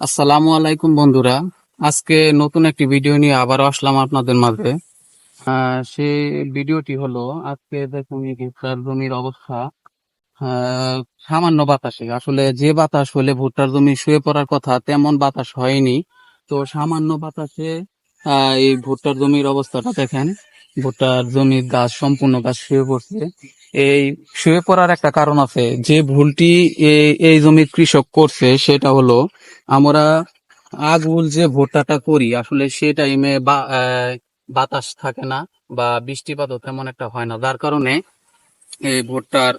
আসসালামু আলাইকুম বন্ধুরা। আজকে নতুন একটি ভিডিও নিয়ে আবারও আসলাম আপনাদের মাঝে। সেই ভিডিওটি হলো, আজকে দেখুন এই ভুট্টার জমির অবস্থা। আহ, সামান্য বাতাসে, আসলে যে বাতাস হলে ভুট্টার জমি শুয়ে পড়ার কথা তেমন বাতাস হয়নি। তো সামান্য বাতাসে এই ভুট্টার জমির অবস্থাটা দেখেন। ভুট্টার জমির গাছ, সম্পূর্ণ গাছ শুয়ে পড়ছে। এই শুয়ে পড়ার একটা কারণ আছে। যে ভুলটি এই জমির কৃষক করছে সেটা হলো, আমরা আগুল যে ভুট্টাটা করি আসলে সে টাইমে বাতাস থাকে না বা বৃষ্টিপাতও তেমন একটা হয় না, যার কারণে এই ভুট্টার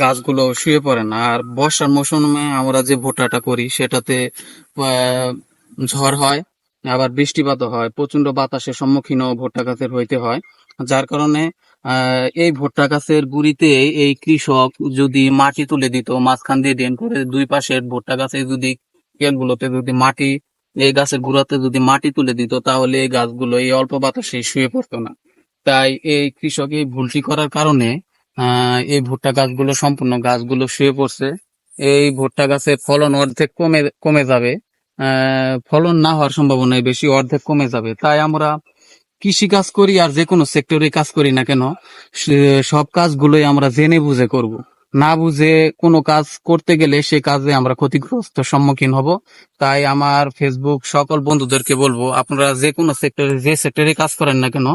গাছগুলো শুয়ে পড়ে না। আর বর্ষার মৌসুমে আমরা যে ভুট্টাটা করি সেটাতে আহ, ঝড় হয়, আবার বৃষ্টিপাতও হয়, প্রচন্ড বাতাসের সম্মুখীনও ভুট্টা গাছের হইতে হয়। যার কারণে এই ভুট্টা গাছের গুড়িতে এই কৃষক যদি মাটি তুলে দিত, মাঝখান দিয়ে ড্রেন করে দুই পাশের ভুট্টা গাছে যদি কেলগুলোতে যদি মাটি, এই গাছের গুঁড়াতে যদি মাটি তুলে দিত, তাহলে এই গাছগুলো এই অল্প বাতাসে শুয়ে পড়তো না। তাই এই কৃষক এই ভুলটি করার কারণে এই ভুট্টা গাছগুলো, সম্পূর্ণ গাছগুলো শুয়ে পড়ছে। এই ভুট্টা গাছের ফলন অর্ধেক কমে কমে যাবে। ফলন না হওয়ার সম্ভাবনাই বেশি, অর্ধেক কমে যাবে। তাই আমরা কৃষি কাজ করি আর যে কোনো সেক্টরে কাজ করি না কেন, সব কাজগুলোই আমরা জেনে বুঝে করব। না বুঝে কোনো কাজ করতে গেলে সে কাজে আমরা ক্ষতিগ্রস্ত সম্মুখীন হব। তাই আমার ফেসবুক সকল বন্ধুদেরকে বলবো, আপনারা যে কোনো সেক্টরে, যে সেক্টরে কাজ করেন না কেন,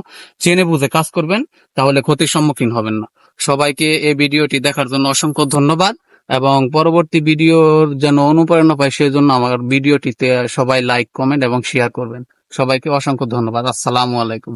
জেনে বুঝে কাজ করবেন, তাহলে ক্ষতির সম্মুখীন হবেন না। সবাইকে এই ভিডিওটি দেখার জন্য অসংখ্য ধন্যবাদ, এবং পরবর্তী ভিডিওর যেন অনুপ্রেরণা পায় সেই জন্য আমার ভিডিওটিতে সবাই লাইক, কমেন্ট এবং শেয়ার করবেন। সবাইকে অসংখ্য ধন্যবাদ। আসসালামু আলাইকুম।